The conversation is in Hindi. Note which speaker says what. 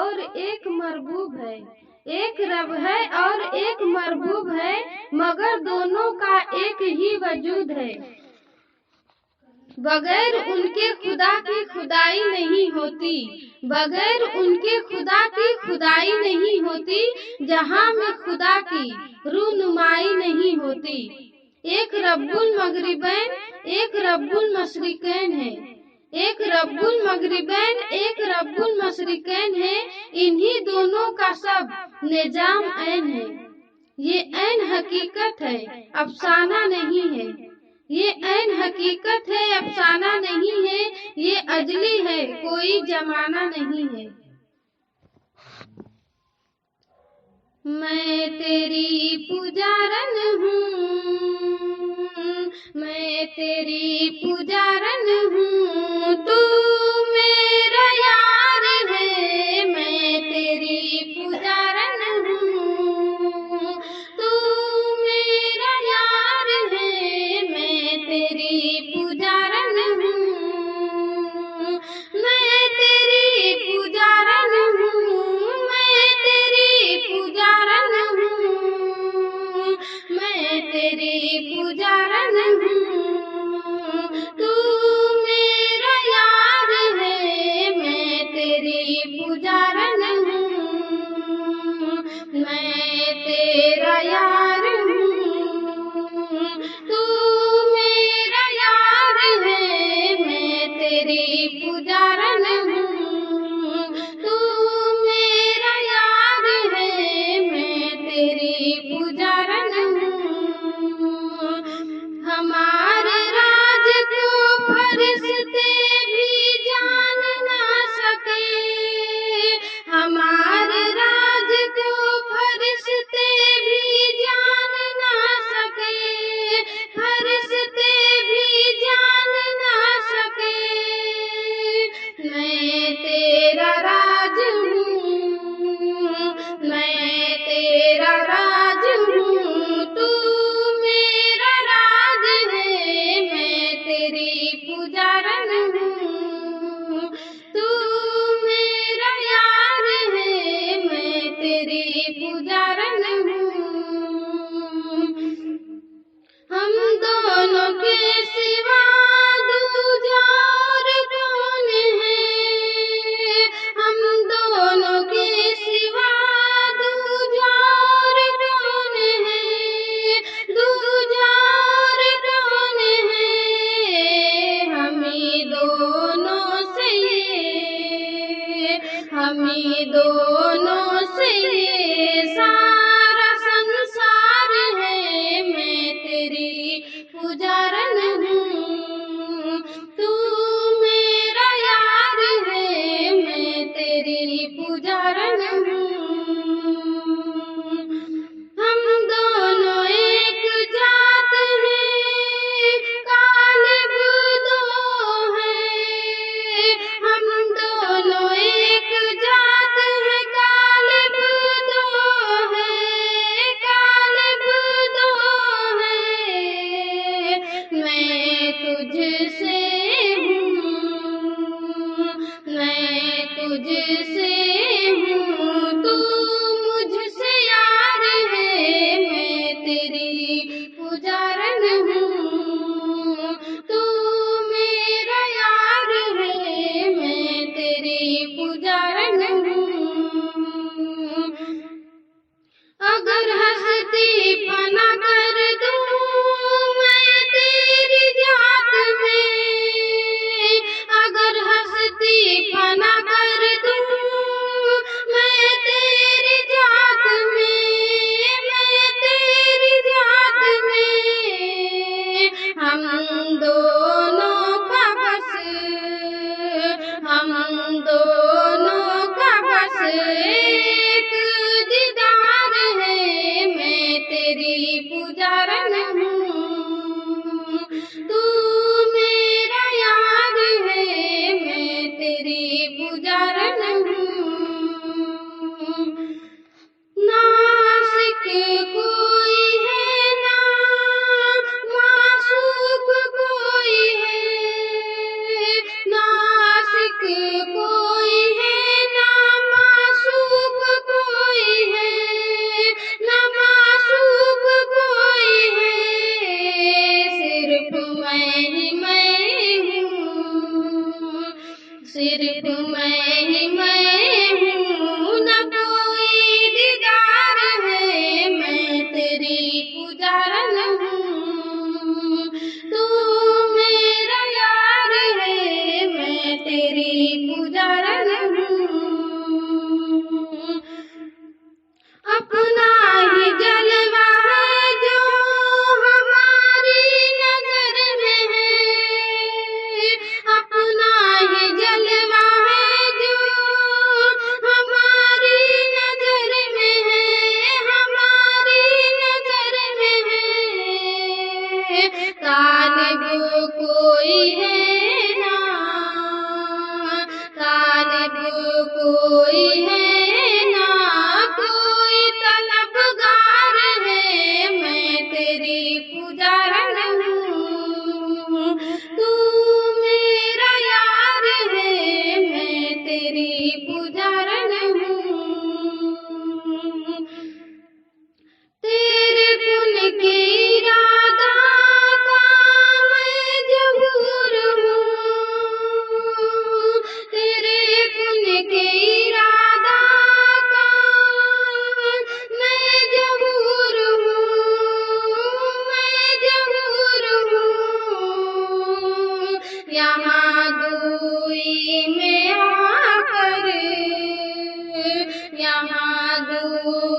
Speaker 1: और एक मरबूब है, एक रब है और एक मरबूब है, मगर दोनों का एक ही वजूद है। बगैर उनके खुदा की खुदाई नहीं होती, बगैर उनके खुदा की खुदाई नहीं होती, जहां में खुदा की रूनुमाई नहीं होती। एक रब्बुल मगरिबैन, एक रब्बुल मशरिकैन है, एक रब्बुल मगरिबैन, एक रब्बुल मशरिकैन है। इन्हीं दोनों का सब निजाम ऐन है। ये ऐन हकीकत है, अफसाना नहीं है। ये ऐन हकीकत है, अफसाना नहीं है। ये अजली है, कोई जमाना नहीं है। मैं तेरी पुजारन हूँ, मैं तेरी पुजारन हूँ, तू मेरा यार है। मैं तेरी पुजारन हूँ, तू मेरा यार है। मैं तेरी पुजारन हूँ, मैं तेरी पुजारन हूँ, मैं तेरी पुजारन हूँ, मैं तेरी पुजारन हूँ, तू मेरा यार है। मैं तेरी पुजारन हूँ, मैं तेरा यार हूँ, तू मेरा यार है। मैं तेरी पुजारन हूँ, तू मेरा यार है। मैं तेरी पुजारन हूँ। हमारे राज को फरिश्ते भी जान ना सके, हमारे राज को फरिश्ते भी जान ना सके, फरिश्ते भी जान ना सके। मैं तेरा राज हूँ, मैं तेरा राज हूँ, तू मेरा राज है। मैं तेरी पुजारन हूँ, तू मेरा यार है। मैं तेरी पुजारन हूँ। हम दोनों के सिवा दूजा और कौन है, हम दोनों के सिवा दूजा और कौन है, दूजा और कौन है। हमी दोनों से ये, हमी दोनों से ये सारा संसार है। मैं तेरी पुजारन हूँ, तू मेरा यार है। मैं तेरी पुजारन हूँ। हम दोनों एक जात हैं, कालिब दो हैं। हम दोनों एक जात हैं, कालिब दो हैं, कालिब दो हैं। मैं तुझसे हूँ, मैं तुझसे हूँ, यहाँ दूर